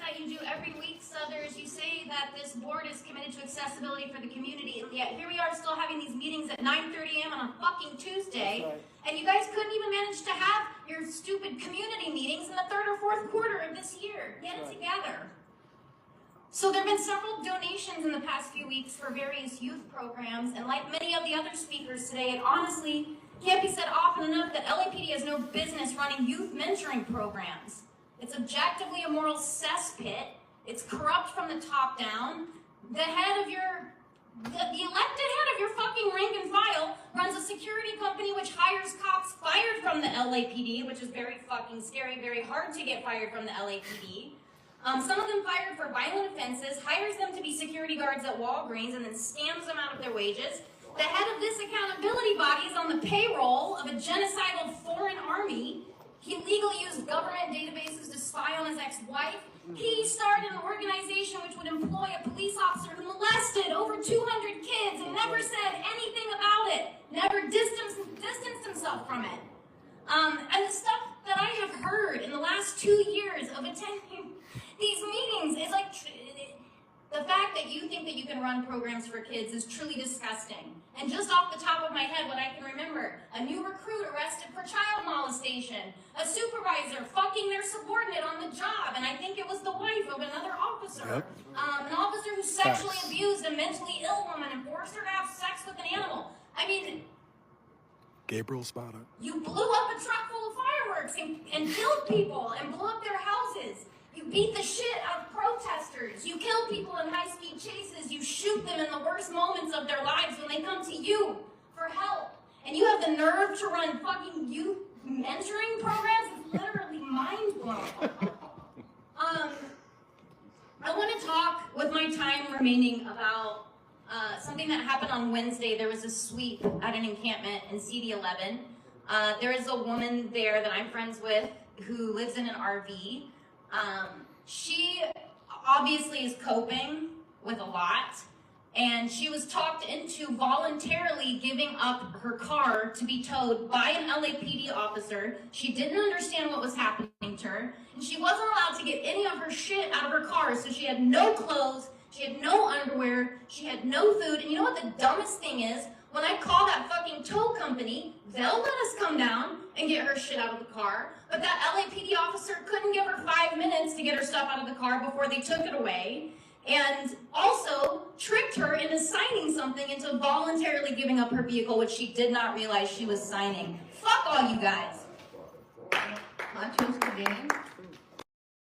that you do every week, Southers. You say that this board is committed to accessibility for the community, and yet here we are still having these meetings at 9:30 a.m. on a fucking Tuesday, Right. and you guys couldn't even manage to have your stupid community meetings in the third or fourth quarter of this year. Get it together. So there have been several donations in the past few weeks for various youth programs, and like many of the other speakers today, it honestly can't be said often enough that LAPD has no business running youth mentoring programs. It's objectively a moral cesspit. It's corrupt from the top down. The elected head of your fucking rank and file runs a security company which hires cops fired from the LAPD, which is very fucking scary, very hard to get fired from the LAPD. Some of them fired for violent offenses, hires them to be security guards at Walgreens, and then scams them out of their wages. The head of this accountability body is on the payroll of a genocidal foreign army. He legally used government databases to spy on his ex-wife. He started an organization which would employ a police officer who molested over 200 kids and never said anything about it, never distanced himself from it. And the stuff that I have heard in the last 2 years of attending these meetings is like, the fact that you think that you can run programs for kids is truly disgusting. And just off the top of my head, what I can remember, a new recruit arrested for child molestation, a supervisor fucking their subordinate on the job, and I think it was the wife of another officer. An officer who sexually abused a mentally ill woman and forced her to have sex with an animal. I mean, Gabriel Spada. you blew up a truck full of fireworks and killed people and blew up their houses. You beat the shit out of protesters. You kill people in high-speed chases. You shoot them in the worst moments of their lives when they come to you for help. And you have the nerve to run fucking youth mentoring programs? It's literally mind-blowing. I want to talk with my time remaining about something that happened on Wednesday. There was a sweep at an encampment in CD11. There is a woman there that I'm friends with who lives in an RV. She obviously is coping with a lot, and she was talked into voluntarily giving up her car to be towed by an LAPD officer. She didn't understand what was happening to her, and she wasn't allowed to get any of her shit out of her car, so she had no clothes, she had no underwear, she had no food. And you know what the dumbest thing is? When I call that fucking tow company, they'll let us come down and get her shit out of the car. But that LAPD officer couldn't give her 5 minutes to get her stuff out of the car before they took it away. And also tricked her into signing something, into voluntarily giving up her vehicle, which she did not realize she was signing. Fuck all you guys. Matos Cadena.